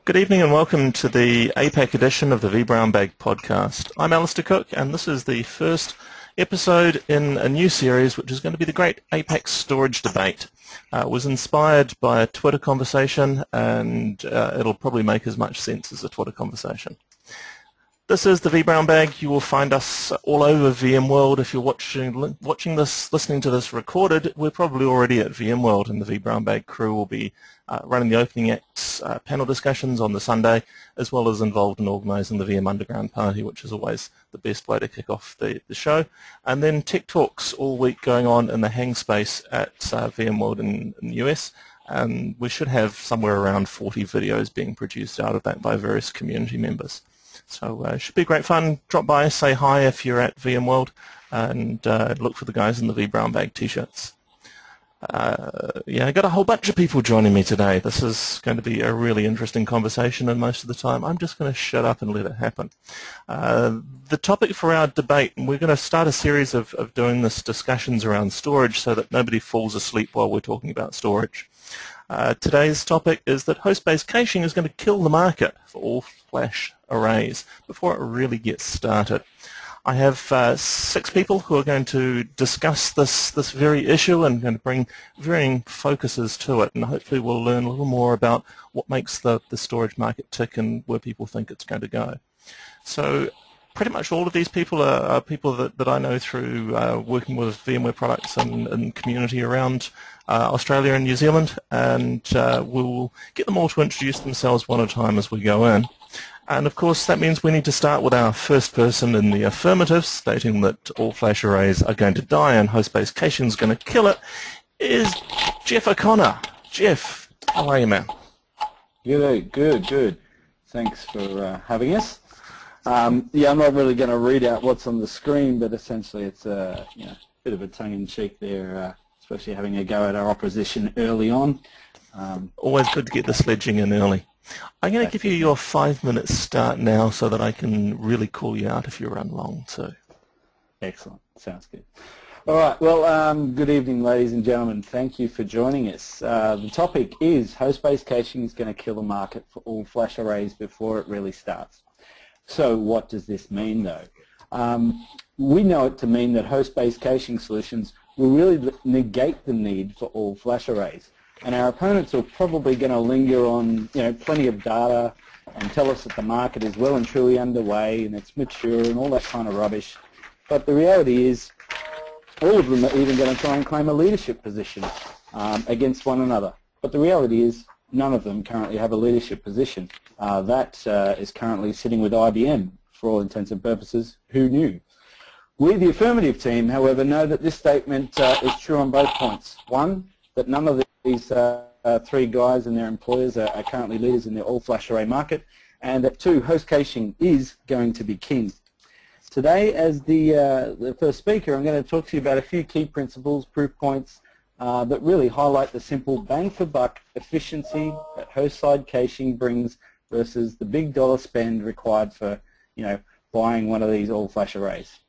Good evening and welcome to the APAC edition of the vBrownbag podcast. I'm Alistair Cook and this is the first episode in a new series which is going to be the great APAC Storage Debate. It was inspired by a Twitter conversation and it'll probably make as much sense as a Twitter conversation. This is the vBrownbag. You will find us all over VMworld. If you're watching this, listening to this recorded, we're probably already at VMworld, and the vBrownbag crew will be running the opening acts panel discussions on the Sunday, as well as involved in organising the VM Underground party, which is always the best way to kick off the show. And then tech talks all week going on in the hang space at VMworld in the US. And we should have somewhere around 40 videos being produced out of that by various community members. So it should be great fun. Drop by, say hi if you're at VMworld, and look for the guys in the vBrownbag t-shirts. Yeah, I got a whole bunch of people joining me today. This is going to be a really interesting conversation, and most of the time I'm just going to shut up and let it happen. The topic for our debate, and we're going to start a series of doing this discussions around storage so that nobody falls asleep while we're talking about storage. Today's topic is that host-based caching is going to kill the market for all flash arrays before it really gets started. I have 6 people who are going to discuss this very issue and going to bring varying focuses to it, and hopefully we'll learn a little more about what makes the storage market tick and where people think it's going to go. So pretty much all of these people are people that I know through working with VMware products and community around Australia and New Zealand, and we'll get them all to introduce themselves one at a time as we go in. And of course that means we need to start with our first person in the affirmative, stating that all flash arrays are going to die and host-based caching is going to kill it, is Jeff O'Connor. Jeff, how are you, man? Good. Thanks for having us. Yeah, I'm not really going to read out what's on the screen, but essentially it's a bit of a tongue-in-cheek there, especially having a go at our opposition early on. Always good to get the sledging in early. I'm going to give you your 5-minute start now so that I can really call you out if you run long too. Excellent. Sounds good. All right. Well, good evening, ladies and gentlemen. Thank you for joining us. The topic is host-based caching is going to kill the market for all flash arrays before it really starts. So what does this mean, though? We know it to mean that host-based caching solutions will really negate the need for all flash arrays. And our opponents are probably going to linger on, plenty of data and tell us that the market is well and truly underway and it's mature and all that kind of rubbish. But the reality is, all of them are even going to try and claim a leadership position against one another. But the reality is, none of them currently have a leadership position. That is currently sitting with IBM, for all intents and purposes. Who knew? We, the affirmative team, however, know that this statement is true on both points. One, that none of these 3 guys and their employers are currently leaders in the all-flash array market, and that 2, host caching is going to be king. Today, as the first speaker, I'm going to talk to you about a few key principles, proof points, that really highlight the simple bang-for-buck efficiency that host-side caching brings versus the big dollar spend required for, buying one of these all-flash arrays.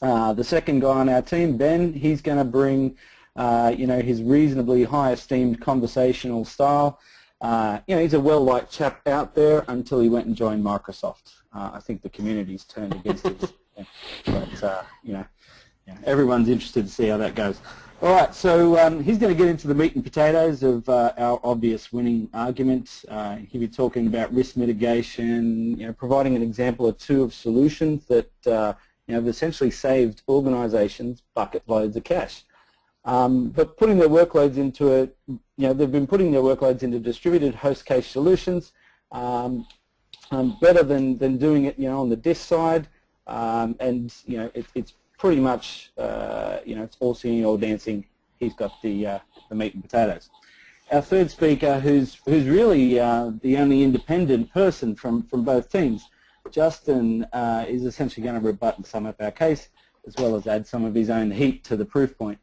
The second guy on our team, Ben, he's going to bring his reasonably high-esteemed conversational style. He's a well-liked chap out there until he went and joined Microsoft. I think the community's turned against him. But, everyone's interested to see how that goes. All right, so he's going to get into the meat and potatoes of our obvious winning argument. He'll be talking about risk mitigation, providing an example or 2 of solutions that have essentially saved organizations bucket loads of cash. But putting their workloads into they've been putting their workloads into distributed host cache solutions, better than doing it, on the disk side, and it's pretty much, it's all singing, all dancing. He's got the meat and potatoes. Our third speaker, who's really the only independent person from both teams, Justin, is essentially going to rebut and sum up our case, as well as add some of his own heat to the proof point.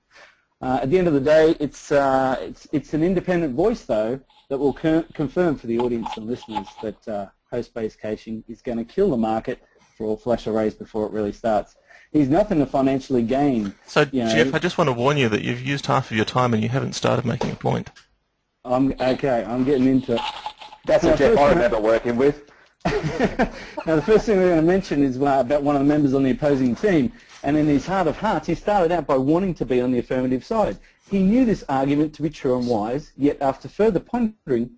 At the end of the day, it's an independent voice, though, that will confirm for the audience and listeners that host-based caching is going to kill the market for all flash arrays before it really starts. He's nothing to financially gain. So, Jeff, I just want to warn you that you've used half of your time and you haven't started making a point. Okay, I'm getting into it. That's a Jeff I remember working with. Now, the first thing we're going to mention is about one of the members on the opposing team, and in his heart of hearts, he started out by wanting to be on the affirmative side. He knew this argument to be true and wise, yet after further pondering,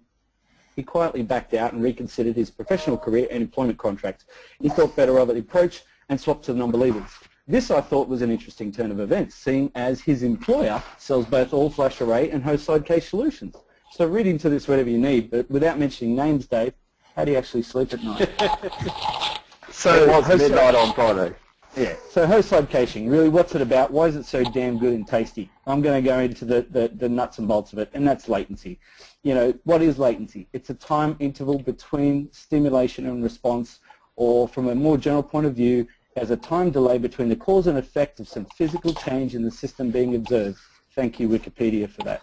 he quietly backed out and reconsidered his professional career and employment contract. He thought better of the approach and swapped to the non-believers. This, I thought, was an interesting turn of events, seeing as his employer sells both all-flash array and host-side cache solutions. So read into this whatever you need, but without mentioning names, Dave, how do you actually sleep at night? So it was midnight on Friday. Yeah. So host-side caching, really, what's it about? Why is it so damn good and tasty? I'm going to go into the nuts and bolts of it, and that's latency. You know, what is latency? It's a time interval between stimulation and response, or from a more general point of view, as a time delay between the cause and effect of some physical change in the system being observed. Thank you, Wikipedia, for that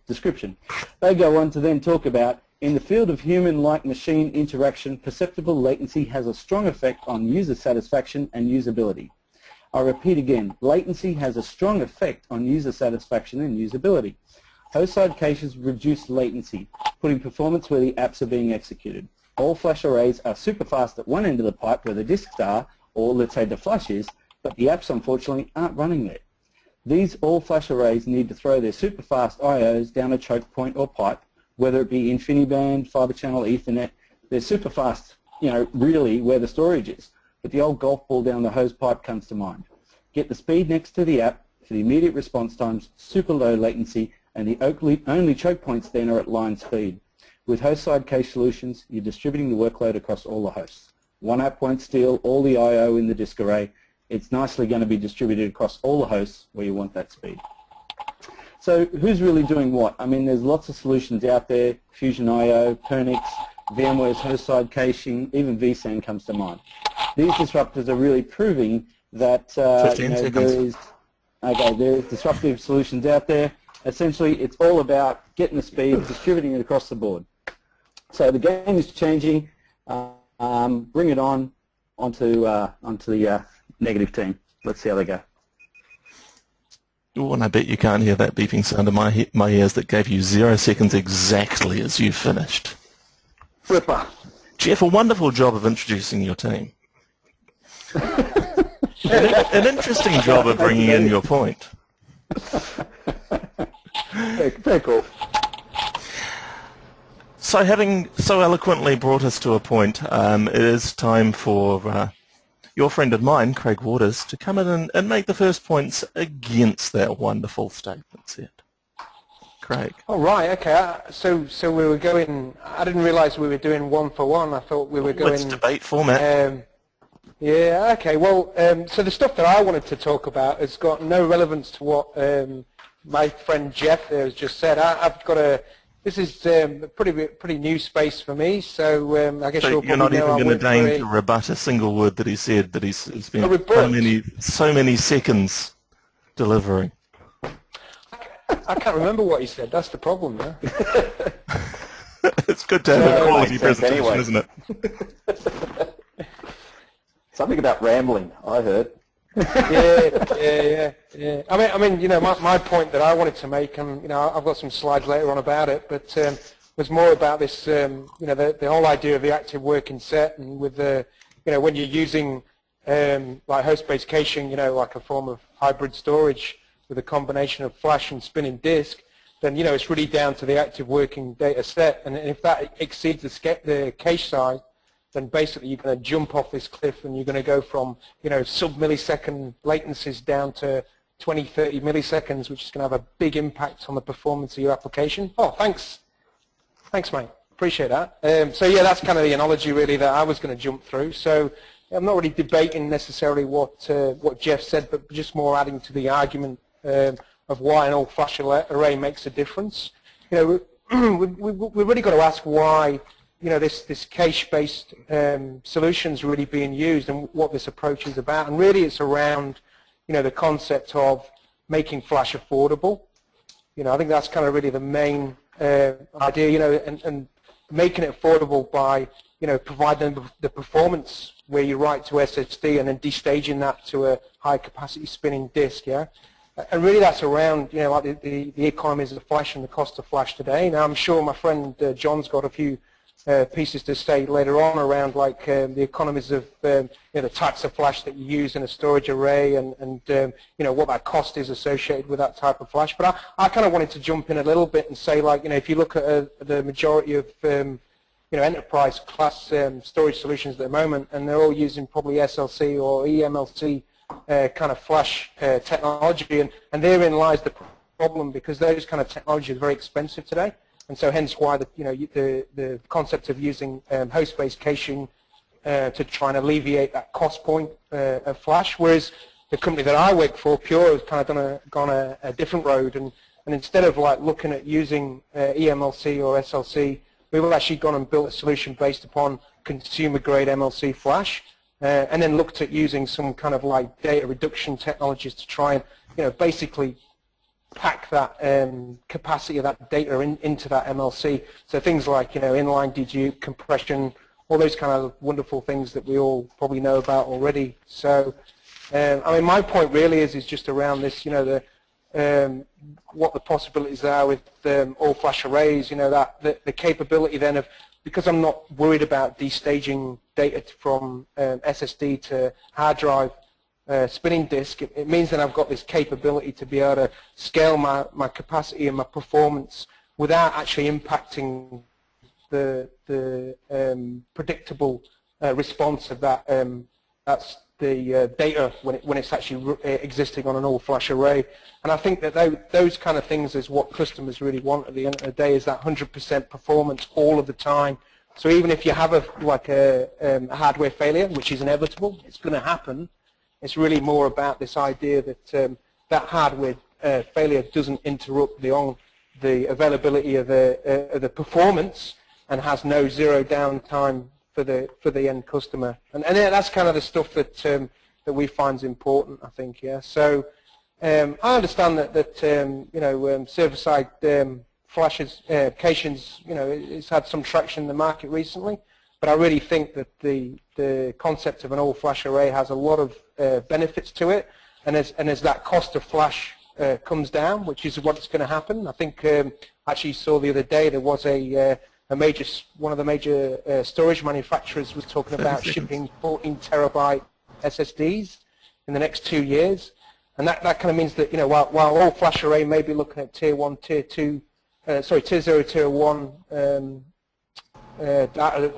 description. They go on to then talk about, in the field of human-like machine interaction, perceptible latency has a strong effect on user satisfaction and usability. I repeat again, latency has a strong effect on user satisfaction and usability. Host-side caches reduce latency, putting performance where the apps are being executed. All-flash arrays are super fast at one end of the pipe where the disks are, or let's say the flash is, but the apps unfortunately aren't running there. These all-flash arrays need to throw their super fast IOs down a choke point or pipe, whether it be InfiniBand, Fibre Channel, Ethernet. They're super fast, you know, really where the storage is. But the old golf ball down the hose pipe comes to mind. Get the speed next to the app for the immediate response times, super low latency, and the only choke points then are at line speed. With host-side cache solutions, you're distributing the workload across all the hosts. One app won't steal all the I/O in the disk array. It's nicely going to be distributed across all the hosts where you want that speed. So who's really doing what? I mean, there's lots of solutions out there, Fusion IO, Pernix, VMware's host-side caching, even vSAN comes to mind. These disruptors are really proving that there is disruptive solutions out there. Essentially, it's all about getting the speed, distributing it across the board. So the game is changing. Bring it onto the negative team. Let's see how they go. Oh, and I bet you can't hear that beeping sound in my ears that gave you 0 seconds exactly as you finished. Ripper. Jeff, a wonderful job of introducing your team. an interesting job of bringing in your point. Very cool. So having so eloquently brought us to a point, it is time for your friend and mine, Craig Waters, to come in and make the first points against that wonderful statement set. Craig. Oh, right, okay. So we were going, I didn't realise we were doing one for one. I thought we were going... It's debate format. Yeah, okay. Well, so the stuff that I wanted to talk about has got no relevance to what my friend Jeff there has just said. I've got a... This is a pretty new space for me, so I guess so you're not even going to deign to rebut a single word that he said that he's spent so many seconds delivering. I can't remember what he said. That's the problem, yeah. It's good to have a quality presentation, anyway. Isn't it? Something about rambling, I heard. Yeah. I mean, you know, my point that I wanted to make, and you know, I've got some slides later on about it, but was more about this, you know, the whole idea of the active working set, and with the, you know, when you're using like host-based caching, you know, like a form of hybrid storage with a combination of flash and spinning disk, then you know it's really down to the active working data set, and if that exceeds the cache size, then basically you're going to jump off this cliff and you're going to go from, you know, sub-millisecond latencies down to 20, 30 milliseconds, which is going to have a big impact on the performance of your application. Oh, thanks. Thanks, mate. Appreciate that. So, yeah, that's kind of the analogy, really, that I was going to jump through. So I'm not really debating necessarily what Jeff said, but just more adding to the argument of why an all-flash array makes a difference. You know, we've really got to ask why, you know, this cache-based solutions really being used and what this approach is about. And really it's around, you know, the concept of making flash affordable. You know, I think that's kind of really the main idea, you know, and making it affordable by, you know, providing the performance where you write to SSD and then destaging that to a high-capacity spinning disk, yeah? And really that's around, you know, like the economies of flash and the cost of flash today. Now I'm sure my friend John's got a few pieces to say later on around like the economies of the types of flash that you use in a storage array and what that cost is associated with that type of flash. But I kind of wanted to jump in a little bit and say, like, if you look at the majority of enterprise class storage solutions at the moment, and they're all using probably SLC or EMLC kind of flash technology, and therein lies the problem, because those kind of technologies are very expensive today. And so hence why the concept of using host-based caching to try and alleviate that cost point of flash, whereas the company that I work for, Pure, has kind of gone a different road, and instead of like looking at using EMLC or SLC, we've actually gone and built a solution based upon consumer-grade MLC flash, and then looked at using some kind of like data reduction technologies to try and basically pack that capacity of that data into that MLC. So things like inline dedupe, compression, all those kind of wonderful things that we all probably know about already. So I mean, my point really is just around this, what the possibilities are with all flash arrays. That the capability then of, because I'm not worried about destaging data from SSD to hard drive spinning disk, it means that I've got this capability to be able to scale my capacity and my performance without actually impacting the predictable response of that. That's the data when it's actually existing on an all-flash array. And I think that those kind of things is what customers really want at the end of the day, is that 100% performance all of the time. So even if you have a hardware failure, which is inevitable, it's going to happen. It's really more about this idea that that hardware failure doesn't interrupt the availability of the performance, and has no zero downtime for the end customer. And that's kind of the stuff that we find is important, I think. Yeah. So I understand that server-side flashes, caches, it's had some traction in the market recently. But I really think that the concept of an all-flash array has a lot of benefits to it, and as that cost of flash comes down, which is what's going to happen. I think actually saw the other day there was one of the major storage manufacturers was talking about shipping 14 terabyte SSDs in the next 2 years, and that kind of means that while all-flash array may be looking at tier 1, tier 2, tier 0, tier 1 data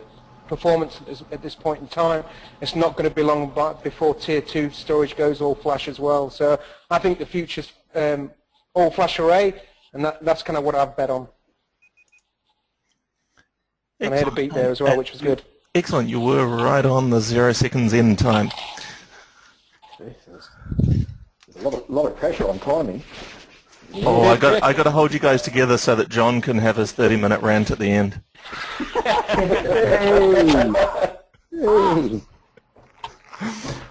performance at this point in time, it's not going to be long before tier 2 storage goes all flash as well. So I think the future's all flash array, and that's kind of what I've bet on. And I had a beat there as well, which was good. Excellent. You were right on the 0 seconds end time. Jesus. There's a lot of pressure on timing. Oh, I got to hold you guys together so that John can have his 30-minute rant at the end.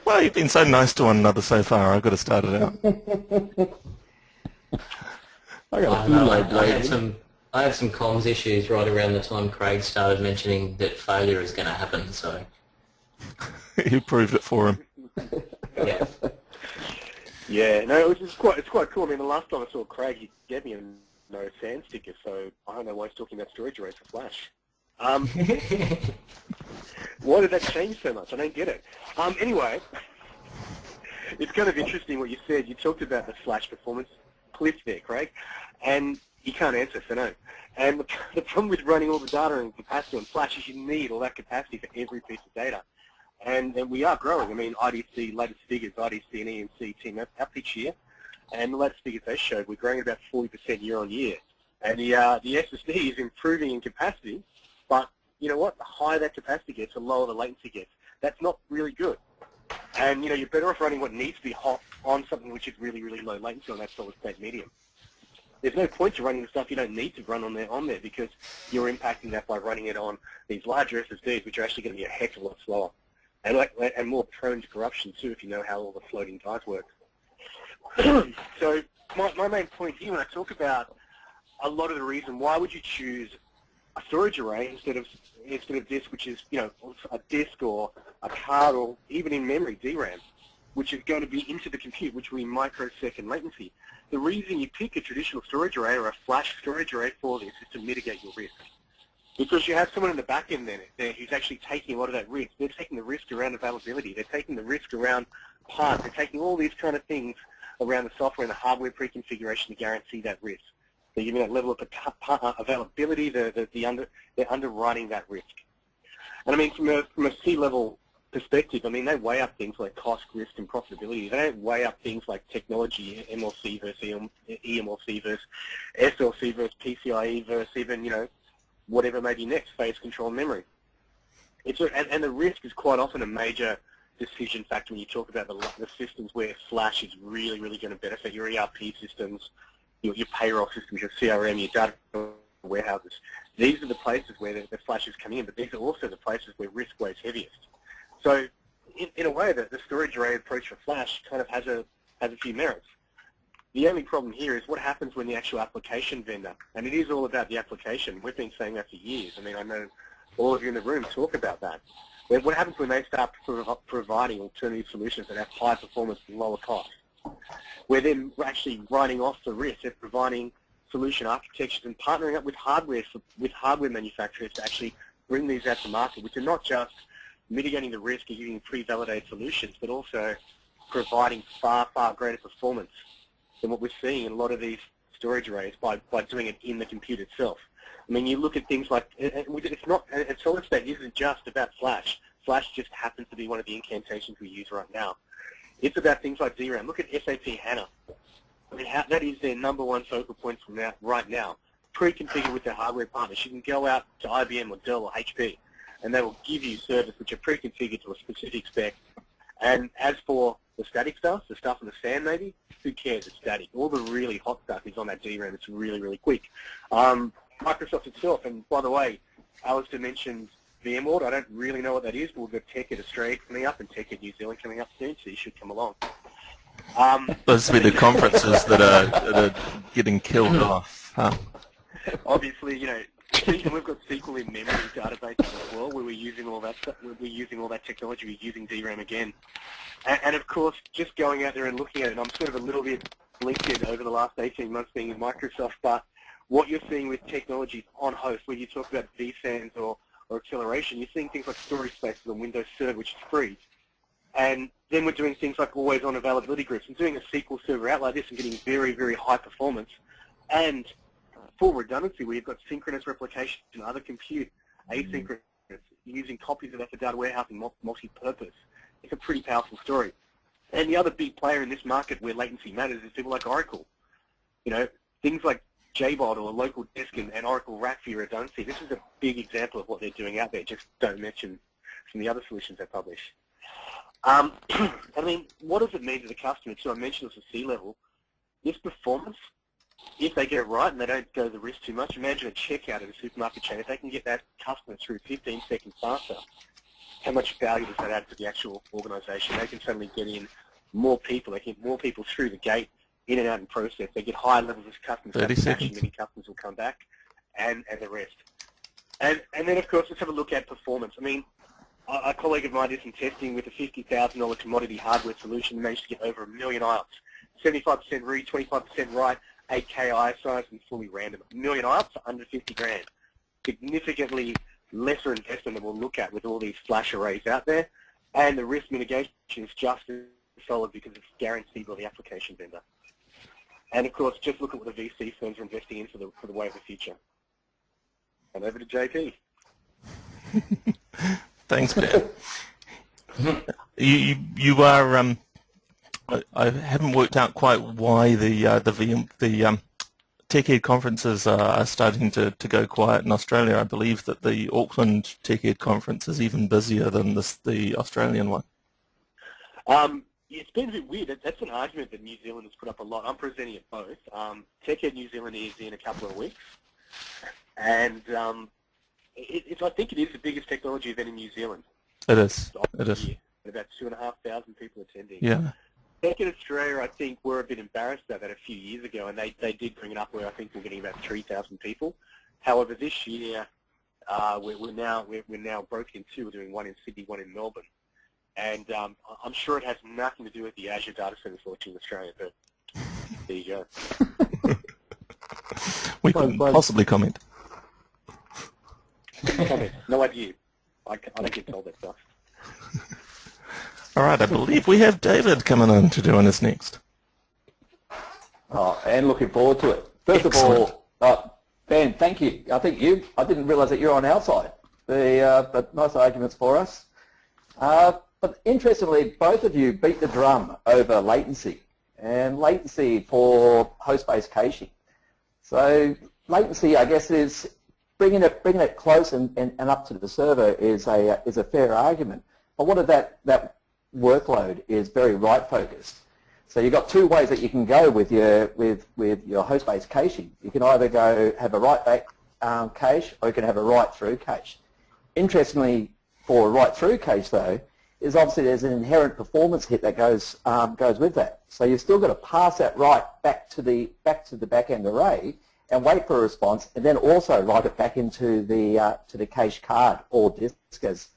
Well, you've been so nice to one another so far. I've got to start it out. I have some comms issues right around the time Craig started mentioning that failure is going to happen. So you proved it for him. Yeah. Yeah, no, it's quite cool. I mean, the last time I saw Craig, he gave me a no sand sticker, so I don't know why he's talking about storage arrays for flash. Why did that change so much? I don't get it. Anyway, it's kind of interesting what you said. You talked about the flash performance cliff there, Craig, and you can't answer, so no. And the problem with running all the data and capacity on flash is you need all that capacity for every piece of data. And we are growing. I mean, IDC, latest figures, IDC and EMC team up each year, and the latest figures they showed, we're growing at about 40% year on year. And the SSD is improving in capacity, but you know what? The higher that capacity gets, the lower the latency gets. That's not really good. And you're better off running what needs to be hot on something which is really, really low latency on that solid-state medium. There's no point to running the stuff you don't need to run on there because you're impacting that by running it on these larger SSDs, which are actually going to be a heck of a lot slower. And more prone to corruption too, if you know how all the floating dies work. So my main point here, when I talk about a lot of the reason why would you choose a storage array instead of disk, which is a disk or a card or even in memory DRAM, which is going to be into the compute, which will be microsecond latency. The reason you pick a traditional storage array or a flash storage array for this is to mitigate your risk. Because you have someone in the back end there who's actually taking a lot of that risk. They're taking the risk around availability. They're taking the risk around parts. They're taking all these kind of things around the software and the hardware pre-configuration to guarantee that risk. They're giving that level of availability. They're underwriting that risk. And I mean, from a C-level perspective, I mean, they weigh up things like cost, risk, and profitability. They don't weigh up things like technology, MLC versus EMLC versus SLC versus PCIe versus even, you know, whatever may be next, phase control memory. And the risk is quite often a major decision factor when you talk about the systems where Flash is really, really going to benefit your ERP systems, your payroll systems, your CRM, your data warehouses. These are the places where the Flash is coming in, but these are also the places where risk weighs heaviest. So in a way, the storage array approach for Flash kind of has a few merits. The only problem here is what happens when the actual application vendor, and it is all about the application. We've been saying that for years. I mean, I know all of you in the room talk about that. What happens when they start providing alternative solutions that have high performance and lower cost? Where they're actually writing off the risk. They're providing solution architectures and partnering up with hardware manufacturers to actually bring these out to market, which are not just mitigating the risk of using pre-validated solutions, but also providing far, far greater performance than what we're seeing in a lot of these storage arrays by doing it in the compute itself. I mean, you look at things like, it's not, and solid state isn't just about Flash. Flash just happens to be one of the incantations we use right now. It's about things like DRAM. Look at SAP HANA. I mean, that is their #1 focal point from right now. Pre-configured with their hardware partners. You can go out to IBM or Dell or HP, and they will give you servers which are pre-configured to a specific spec. And as for the static stuff, the stuff in the SAN maybe, who cares? It's static. All the really hot stuff is on that DRAM. It's really, really quick. Microsoft itself, and by the way, Alistair mentioned VMware. I don't really know what that is, but we've got TechEd Australia coming up and TechEd New Zealand coming up soon, so you should come along. Those will be the conferences that are getting killed off. Huh? Obviously, you know, we've got SQL in memory databases as well, where we're using all that stuff. We're using all that technology. We're using DRAM again, and of course, just going out there and looking at it. And I'm sort of a little bit blinkered over the last 18 months being in Microsoft, but what you're seeing with technology on host, where you talk about vSANs or acceleration, you're seeing things like storage spaces on Windows Server, which is free. And then we're doing things like always-on availability groups and doing a SQL server out like this and getting very, very high performance and full redundancy where you've got synchronous replication and other compute, asynchronous, using copies of that for data warehousing, multi-purpose. It's a pretty powerful story. And the other big player in this market where latency matters is people like Oracle. You know, things like JBOD or local disk and Oracle RAC for your redundancy. This is a big example of what they're doing out there. Just don't mention some of the other solutions they publish. I mean, what does it mean to the customer? So I mentioned this at C-level. This performance, if they get it right and they don't go the risk too much, imagine a checkout at a supermarket chain. If they can get that customer through 15 seconds faster, how much value does that add to the actual organization? They can suddenly get in more people. They can get more people through the gate, in and out in process. They get higher levels of customer satisfaction. Many customers will come back, and the rest. And then, of course, let's have a look at performance. I mean, a colleague of mine did some testing with a $50,000 commodity hardware solution and managed to get over 1 million IOPS. 75% read, 25% write, 8K ISIs, and fully random. 1 million IOPS for under 50 grand. Significantly lesser investment than we'll look at with all these flash arrays out there. And the risk mitigation is just as solid because it's guaranteed by the application vendor. And of course, just look at what the VC firms are investing in for the way of the future. And over to JP. Thanks, Dan. You are. I haven't worked out quite why the TechEd conferences are starting to go quiet in Australia. I believe that the Auckland TechEd conference is even busier than the Australian one. It's been a bit weird. That's an argument that New Zealand has put up a lot. I'm presenting at both. TechEd New Zealand is in a couple of weeks, and I think it is the biggest technology event in New Zealand. It is. It is. About 2,500 people attending. Yeah. TechEd Australia, I think, were a bit embarrassed about that a few years ago, and they did bring it up where I think we're getting about 3,000 people. However, this year we're now broken in two. We're doing one in Sydney, one in Melbourne. And I'm sure it has nothing to do with the Azure data centers launching in Australia, but there you go. We couldn't possibly comment. Comment. No idea. I don't get told that stuff. All right, I believe we have David coming in to join us next. Oh, and looking forward to it. First Excellent. of all, Ben, thank you. I didn't realise that you're on our side. But nice arguments for us. But interestingly, both of you beat the drum over latency, and latency for host-based caching. So latency, I guess, is bringing it close and up to the server is a fair argument. But what if that workload is very write-focused? So you've got two ways that you can go with your host-based caching. You can either go have a write-back cache, or you can have a write-through cache. Interestingly, for a write-through cache, though, is obviously there's an inherent performance hit that goes with that. So you've still got to pass that write back to the back-end array and wait for a response, and then also write it back into the cache card or disk, as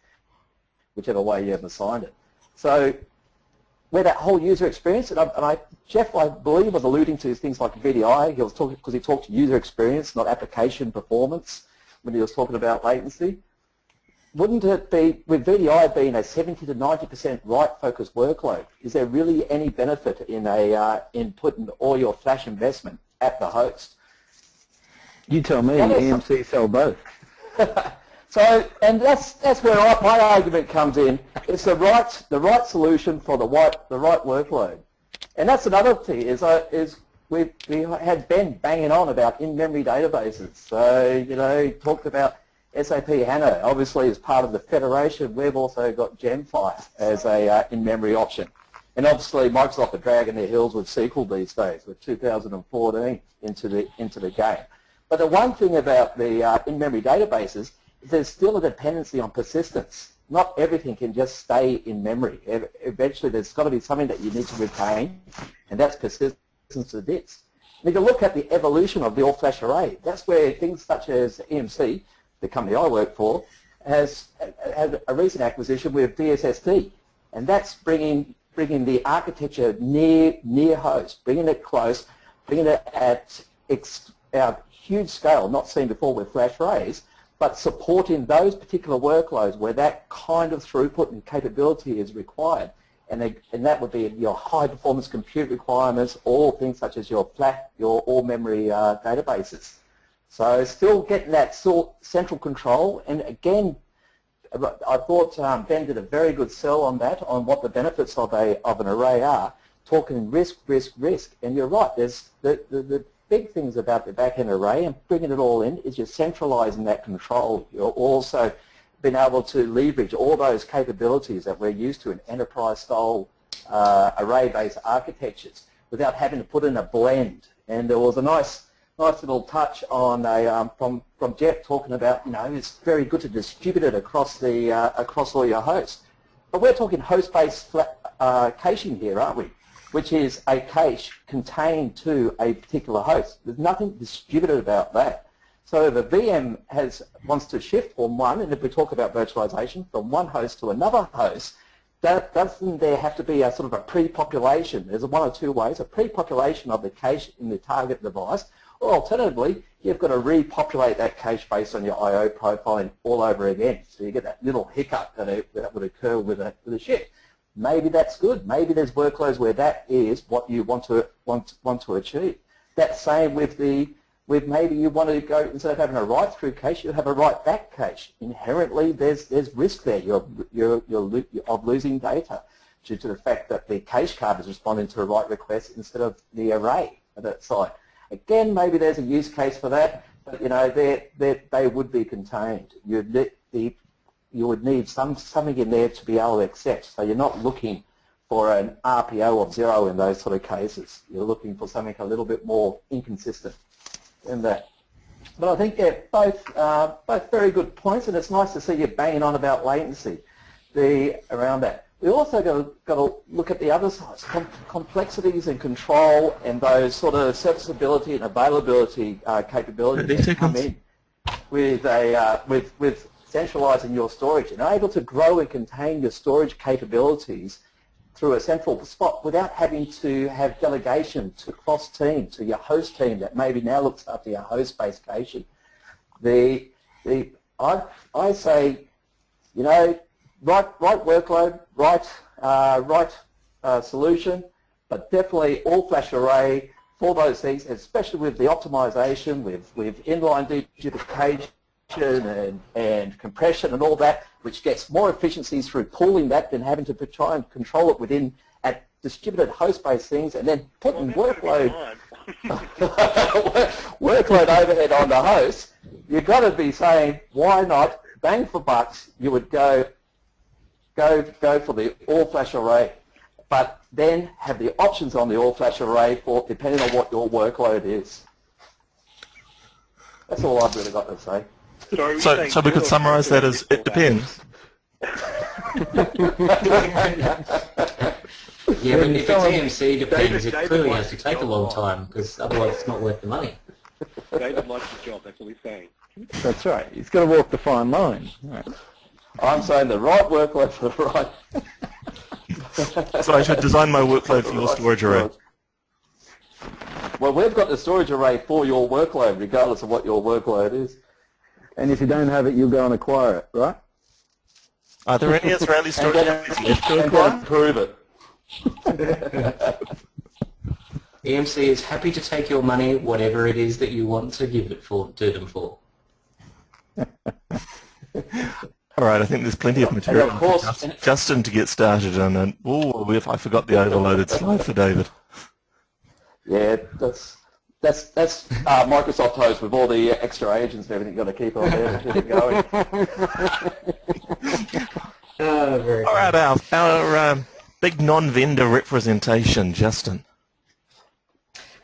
whichever way you have assigned it. So where that whole user experience, Jeff, I believe, was alluding to things like VDI. He was talking because he talked user experience, not application performance, when he was talking about latency. Wouldn't it be, with VDI being a 70 to 90% write-focused workload, is there really any benefit in putting all your flash investment at the host? You tell me. EMC sell both. So, and that's where my argument comes in. It's the right solution for the right workload, and that's another thing is we had Ben banging on about in-memory databases. So he talked about SAP HANA. Obviously, as part of the federation, we've also got Gemfire as a in-memory option, and obviously Microsoft are dragging their heels with SQL these days with 2014 into the game. But the one thing about the in-memory databases, there's still a dependency on persistence. Not everything can just stay in memory. Eventually there's got to be something that you need to retain, and that's persistence of bits. And if you look at the evolution of the all-flash array, that's where things such as EMC, the company I work for, has had a recent acquisition with DSSD, and that's bringing the architecture near host, bringing it close, bringing it at huge scale, not seen before with flash arrays, but supporting those particular workloads where that kind of throughput and capability is required. And that would be your high-performance compute requirements, or things such as your all-memory databases. So still getting that central control. And again, I thought Ben did a very good sell on that, on what the benefits of an array are, talking risk. And you're right, there's the big things about the back-end array and bringing it all in is you're centralizing that control. You're also being able to leverage all those capabilities that we're used to in enterprise-style array-based architectures without having to put in a blend. And there was a nice little touch on from Jeff talking about, it's very good to distribute it across all your hosts. But we're talking host-based caching here, aren't we? Which is a cache contained to a particular host. There's nothing distributed about that. So if a VM wants to shift from one, and if we talk about virtualization, from one host to another host, doesn't there have to be a sort of a pre-population? There's one or two ways, a pre-population of the cache in the target device, or alternatively, you've got to repopulate that cache based on your I/O profiling all over again. So you get that little hiccup that would occur with a shift. Maybe that's good. Maybe there's workloads where that is what you want to achieve. That's same with maybe you want to go, instead of having a write-through cache, you have a write-back cache. Inherently, there's risk there. You're of losing data due to the fact that the cache card is responding to a write request instead of the array at that side. Again, maybe there's a use case for that, but they would be contained. You would need something in there to be able to accept. So you're not looking for an RPO of 0 in those sort of cases. You're looking for something a little bit more inconsistent in that. But I think they're both very good points, and it's nice to see you banging on about latency around that. We also got to look at the other sides, complexities and control, and those sort of serviceability and availability capabilities that come in with centralizing your storage and able to grow and contain your storage capabilities through a central spot without having to have delegation to cross-team, to your host team that maybe now looks after your host-based caching. The I say, you know, right workload, right solution, but definitely all-flash array for those things, especially with the optimization, with inline deduplication and compression and all that, which gets more efficiencies through pooling that than having to try and control it within at distributed host-based things, and then putting workload overhead on the host. You've got to be saying, why not, bang for bucks, you would go for the all-flash array, but then have the options on the all-flash array for depending on what your workload is. That's all I've really got to say. So we could summarise that as it depends. Yeah, but if it's EMC depends, it clearly has to take a long time, because otherwise it's not worth the money. David likes his job, that's all he's saying. That's right. He's got to walk the fine line. Right. I'm saying the right workload for the right. So I should design my workload for your storage array. Well, we've got the storage array for your workload, regardless of what your workload is. And if you don't have it, you'll go and acquire it, right? Are there any Israeli storage arrays left to And go acquire? and prove it. EMC is happy to take your money, whatever it is that you want to give it to them for. All right, I think there's plenty of material of course, for Justin to get started on. And I forgot the overloaded slide for David. Yeah, that's Microsoft Host with all the extra agents and everything. Got to keep on there to keep it going. Very All right, our big non-vendor representation, Justin.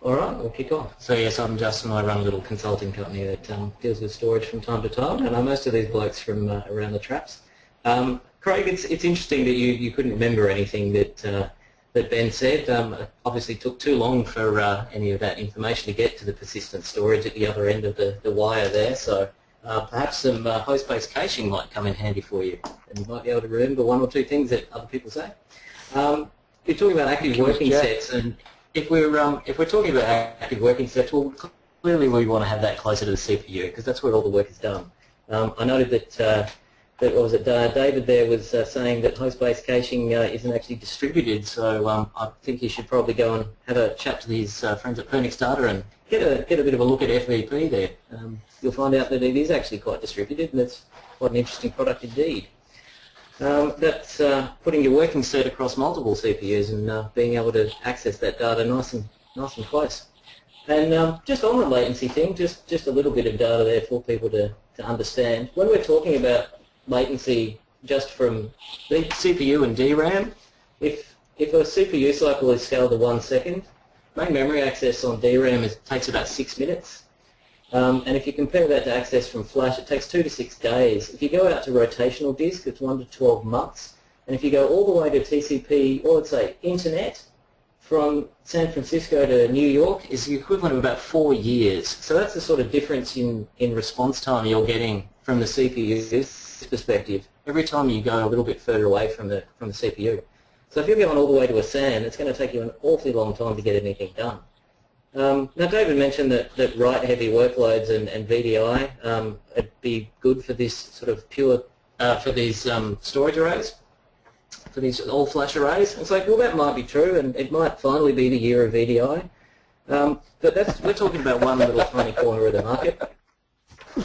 All right, we'll kick off. So yes, I'm Justin. I run a little consulting company that deals with storage from time to time, and I know most of these blokes from around the traps. Craig, it's interesting that you couldn't remember anything that Ben said. Obviously took too long for any of that information to get to the persistent storage at the other end of the wire there, so perhaps some host-based caching might come in handy for you, and you might be able to remember one or two things that other people say. You're talking about active working sets, and if we're talking about active working sets, well, clearly we want to have that closer to the CPU because that's where all the work is done. I noted that David there was saying that host-based caching isn't actually distributed, so I think he should probably go and have a chat to his friends at Phoenix Data and get a bit of a look at FVP there. You'll find out that it is actually quite distributed, and it's quite an interesting product indeed. That's putting your working set across multiple CPUs and being able to access that data nice and close. And just on the latency thing, just a little bit of data there for people to understand. When we're talking about latency just from the CPU and DRAM, if a CPU cycle is scaled to 1 second, main memory access on DRAM takes about 6 minutes. And if you compare that to access from flash, it takes 2 to 6 days. If you go out to rotational disk, it's 1 to 12 months. And if you go all the way to TCP, or let's say internet, from San Francisco to New York is the equivalent of about 4 years. So that's the sort of difference in response time you're getting from the CPU's perspective every time you go a little bit further away from the CPU. So if you're going all the way to a SAN, it's going to take you an awfully long time to get anything done. Now David mentioned that write-heavy workloads and VDI would be good for this sort of pure, for these storage arrays, for these all-flash arrays. It's like, well, that might be true, and it might finally be the year of VDI. But we're talking about one little tiny corner of the market.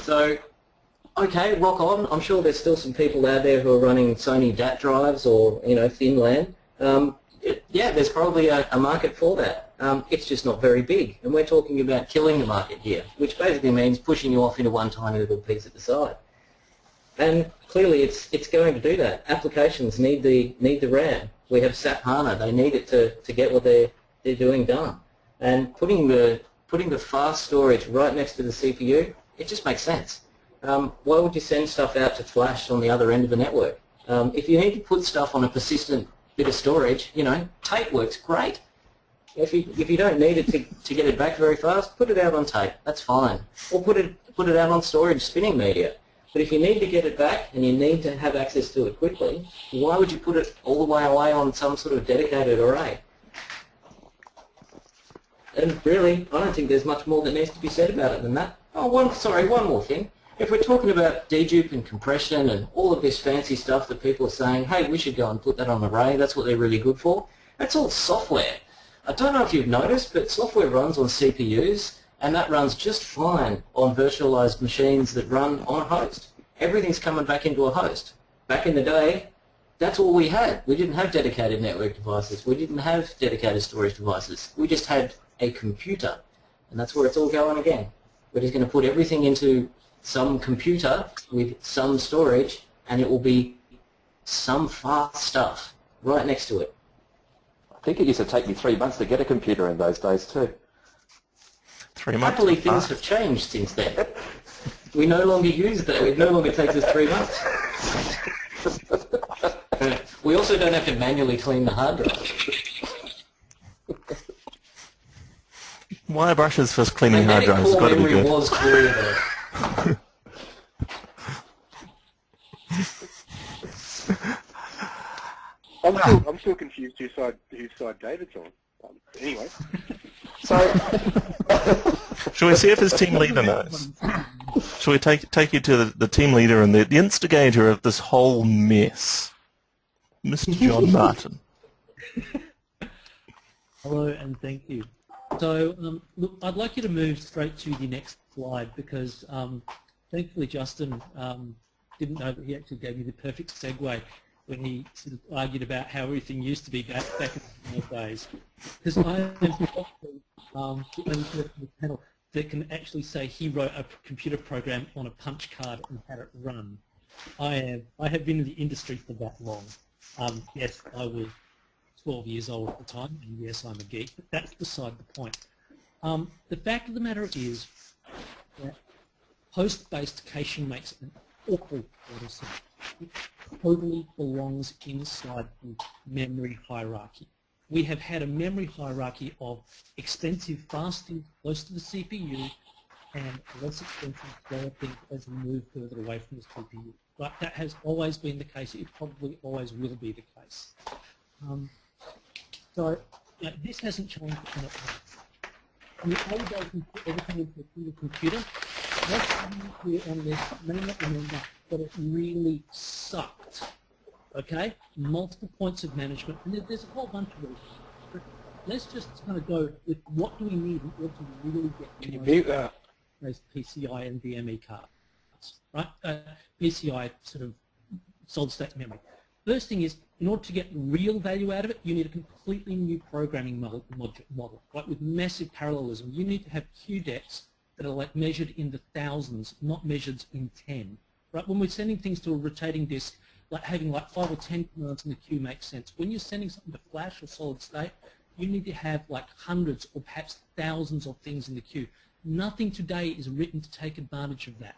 So, okay, rock on. I'm sure there's still some people out there who are running Sony DAT drives or, thin LAN. Yeah, there's probably a market for that. It's just not very big, and we're talking about killing the market here, which basically means pushing you off into one tiny little piece at the side. And clearly, it's going to do that. Applications need the RAM. We have SAP HANA. They need it to get what they're doing done. And putting the fast storage right next to the CPU, it just makes sense. Why would you send stuff out to flash on the other end of the network? If you need to put stuff on a persistent bit of storage, tape works great. If you don't need it to get it back very fast, put it out on tape. That's fine. Or put it out on storage spinning media. But if you need to get it back and you need to have access to it quickly, why would you put it all the way away on some sort of dedicated array? And really, I don't think there's much more that needs to be said about it than that. Oh, one more thing. if we're talking about dedupe and compression and all of this fancy stuff that people are saying, hey, we should go and put that on array, that's what they're really good for, that's all software. I don't know if you've noticed, but software runs on CPUs, and that runs just fine on virtualized machines that run on a host. Everything's coming back into a host. Back in the day, that's all we had. We didn't have dedicated network devices. We didn't have dedicated storage devices. We just had a computer, and that's where it's all going again. We're just going to put everything into some computer with some storage, and it will be some fast stuff right next to it. I think it used to take me 3 months to get a computer in those days too. 3 months. Happily, things have changed since then. We no longer use that. It no longer takes us 3 months. We also don't have to manually clean the hard drive. Wire brushes for cleaning hard drives has got to be memory good. was clear though. I'm still confused whose side David's on. Anyway. So, Shall we see if his team leader knows? Shall we take you to the team leader and the instigator of this whole mess, Mr. John Martin? Hello and thank you. So, look, I'd like you to move straight to the next slide because thankfully Justin didn't know that he actually gave you the perfect segue when he sort of argued about how everything used to be back in the old days. Because I am the only person on the panel that can actually say he wrote a computer program on a punch card and had it run. I have been in the industry for that long. Yes, I was 12 years old at the time, and yes, I'm a geek, but that's beside the point. The fact of the matter is that host-based caching makes an awful lot of sense. It totally belongs inside the memory hierarchy. We have had a memory hierarchy of expensive fast things close to the CPU and less expensive slower things as we move further away from the CPU. But that has always been the case. It probably always will be the case. So this hasn't changed in it. In the old days, we put everything into a single computer. What's here on this may not remember, but it really sucked. Okay, multiple points of management, and there's a whole bunch of those. But let's just kind of go with what do we need in order to really get. Can you mute that? Those PCI and NVMe cards, right? PCI sort of solid-state memory. First thing is, in order to get real value out of it, you need a completely new programming model, right? With massive parallelism, you need to have queue depths that are like measured in the thousands, not measured in 10. Right? When we're sending things to a rotating disk, like having like 5 or 10 commands in the queue makes sense. When you're sending something to flash or solid state, you need to have like hundreds or perhaps thousands of things in the queue. Nothing today is written to take advantage of that.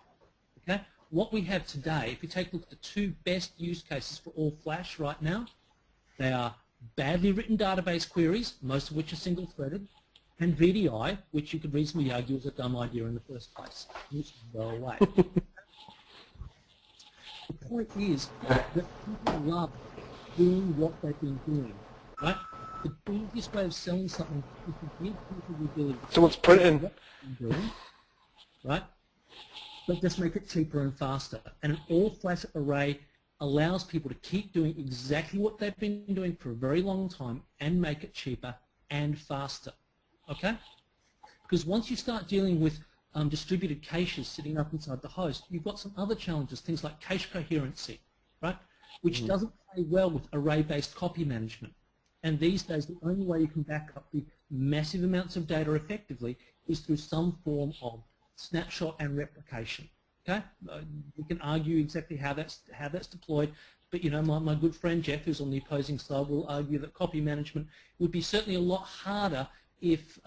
Okay? What we have today, if you take a look at the two best use cases for all flash right now, they are badly written database queries, most of which are single-threaded, and VDI, which you could reasonably argue is a dumb idea in the first place. Which is well away. The point is that people love doing what they've been doing, right? The easiest way of selling something is to give people the ability to Someone's printing. what they're doing, right? But just make it cheaper and faster. And an all-flash array allows people to keep doing exactly what they've been doing for a very long time and make it cheaper and faster, okay? Because once you start dealing with distributed caches sitting up inside the host, you've got some other challenges, things like cache coherency, right? Which doesn't play well with array-based copy management. And these days, the only way you can back up the massive amounts of data effectively is through some form of snapshot and replication. Okay, we can argue exactly how that's deployed, but you know, my good friend Jeff, who's on the opposing side, will argue that copy management would be certainly a lot harder if,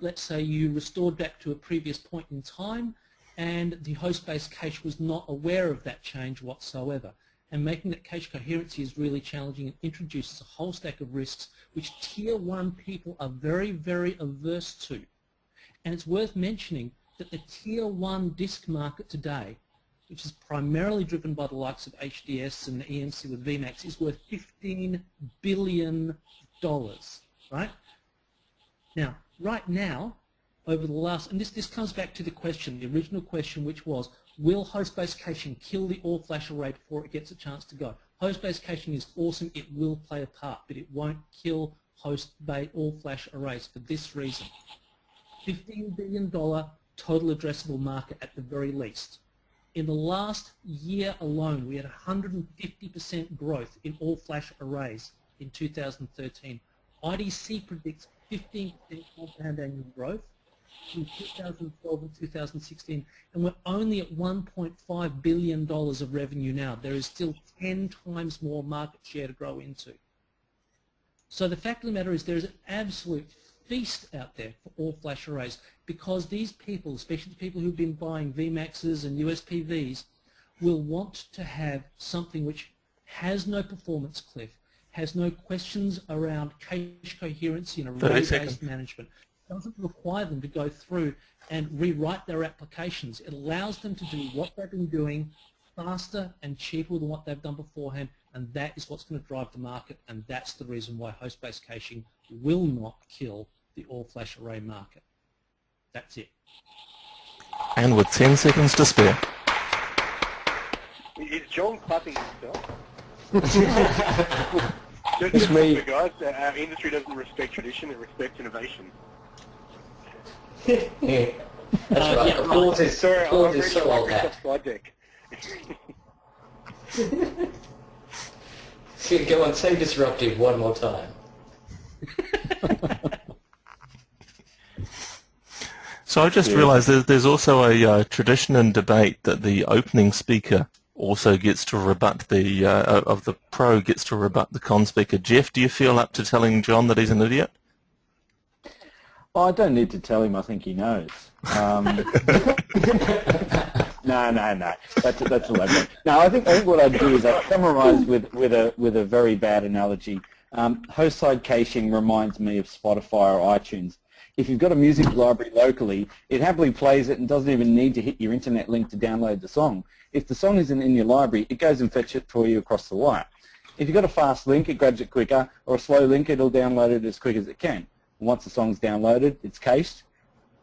let's say, you restored back to a previous point in time, and the host-based cache was not aware of that change whatsoever. And making that cache coherency is really challenging and introduces a whole stack of risks which Tier 1 people are very, very averse to. And it's worth mentioning that the Tier 1 disk market today, which is primarily driven by the likes of HDS and the EMC with VMAX, is worth $15 billion, right? Now, right now, over the last, and this comes back to the question, the original question, which was, Will host-based caching kill the all-flash array before it gets a chance to go? Host-based caching is awesome. It will play a part, but it won't kill host-based all-flash arrays for this reason. $15 billion total addressable market at the very least. In the last year alone, we had 150% growth in all-flash arrays in 2013. IDC predicts 15% compound annual growth in 2012 and 2016, and we're only at $1.5 billion of revenue now. There is still 10 times more market share to grow into. So the fact of the matter is there is an absolute feast out there for all-flash arrays, because these people, especially the people who've been buying VMAXs and USPVs, will want to have something which has no performance cliff, has no questions around cache coherency and array-based management. It doesn't require them to go through and rewrite their applications. It allows them to do what they've been doing faster and cheaper than what they've done beforehand, and that is what's going to drive the market, and that's the reason why host-based caching will not kill the all-flash array market. That's it. And with 10 seconds to spare. Is John clapping himself? Just remember, guys, our industry doesn't respect tradition, it respects innovation. Yeah. That's right. Applause is so old hat. Slide deck. So go on, say disruptive one more time. So I just realised there's also a tradition in debate that the opening speaker also gets to rebut the of the pro gets to rebut the con speaker. Jeff, do you feel up to telling John that he's an idiot? Oh, I don't need to tell him. I think he knows. No. That's elaborate. No, I think what I'd do is I'd summarise with a very bad analogy. Host-side caching reminds me of Spotify or iTunes. If you've got a music library locally, it happily plays it and doesn't even need to hit your internet link to download the song. If the song isn't in your library, it goes and fetches it for you across the wire. If you've got a fast link, it grabs it quicker, or a slow link, it'll download it as quick as it can. Once the song's downloaded, it's cached.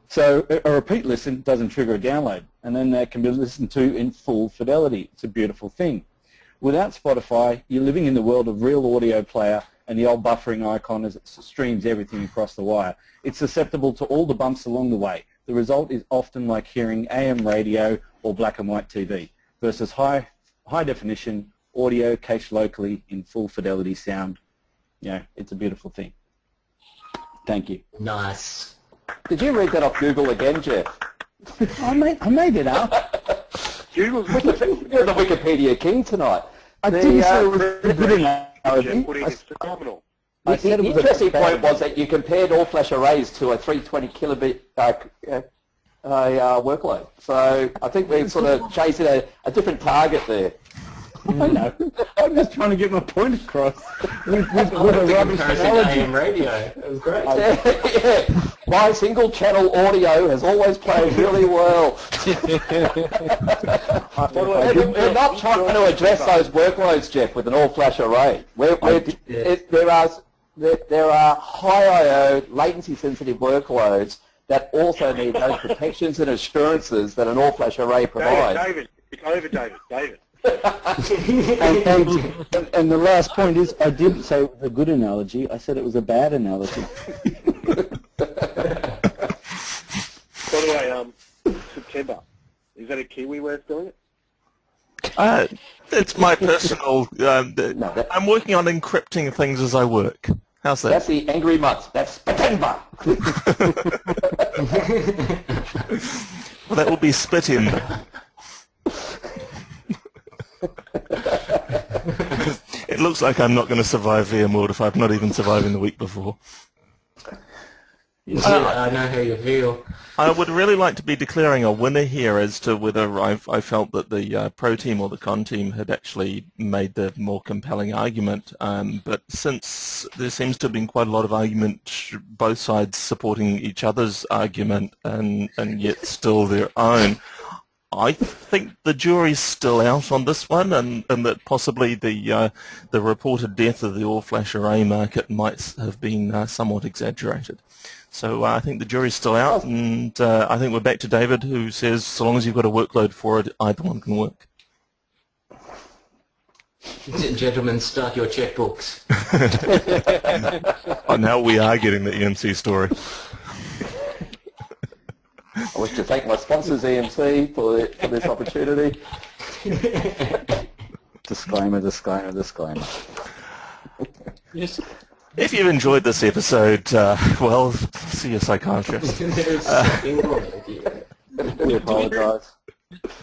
So a repeat listen doesn't trigger a download, and then that can be listened to in full fidelity. It's a beautiful thing. Without Spotify, you're living in the world of real audio player and the old buffering icon as it streams everything across the wire. It's susceptible to all the bumps along the way. The result is often like hearing AM radio or black and white TV versus high definition audio cached locally in full fidelity sound. Yeah, it's a beautiful thing. Thank you. Nice. Did you read that off Google again, Jeff? I made it up. You're the Wikipedia king tonight. I didn't say it was a good analogy. It's phenomenal. The interesting point was that you compared all-flash arrays to a 320 kilobit workload. So I think we're sort of chasing a different target there. I know. I'm just trying to get my point across with a rubbish analogy. AM radio. It was great. Yeah. My single-channel audio has always played really well. We're not trying to address those workloads, Jeff, with an all-flash array. There are high I/O, latency-sensitive workloads that also need those protections and assurances that an all-flash array provides. David, it's over, David. And the last point is, I didn't say it was a good analogy. I said it was a bad analogy. By the way, September, is that a Kiwi way of spelling it? It's my personal... I'm working on encrypting things as I work. How's that? That's the angry month. That's September. Well, that will be Spitimber. It looks like I'm not going to survive VMworld if I'm not even surviving the week before. I know how you feel. I would really like to be declaring a winner here as to whether I felt that the pro team or the con team had actually made the more compelling argument. But since there seems to have been quite a lot of argument, both sides supporting each other's argument and yet still their own, I think the jury's still out on this one, and that possibly the reported death of the all-flash array market might have been somewhat exaggerated. So I think the jury's still out, and I think we're back to David, who says so long as you've got a workload for it, either one can work. Gentlemen, start your checkbooks. Oh, now we are getting the EMC story. I wish to thank my sponsors, EMC, for this opportunity. Disclaimer, disclaimer, disclaimer. Yes. If you've enjoyed this episode, well, see your psychiatrist. We apologise.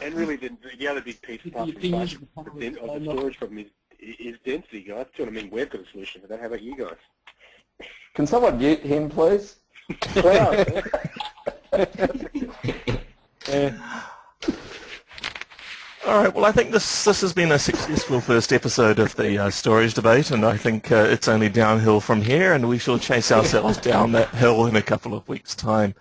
And really, the other big piece apart from flash of the storage problem is density, guys. Do you know what I mean? We've got a solution for that. How about you guys? Can someone mute him, please? All right, well, I think this has been a successful first episode of the storage debate, and I think it's only downhill from here, and we shall chase ourselves down that hill in a couple of weeks' time.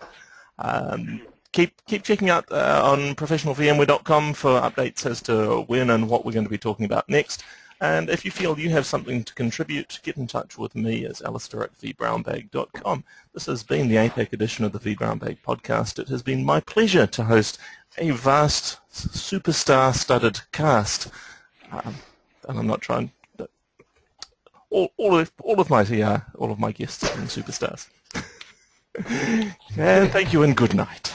Keep checking out on professionalvmware.com for updates as to when and what we're going to be talking about next. And if you feel you have something to contribute, get in touch with me as Alistair at vBrownbag.com. This has been the APAC edition of the vBrownbag podcast. It has been my pleasure to host a vast, superstar-studded cast. And I'm not trying. All of my guests have been superstars. And thank you and good night.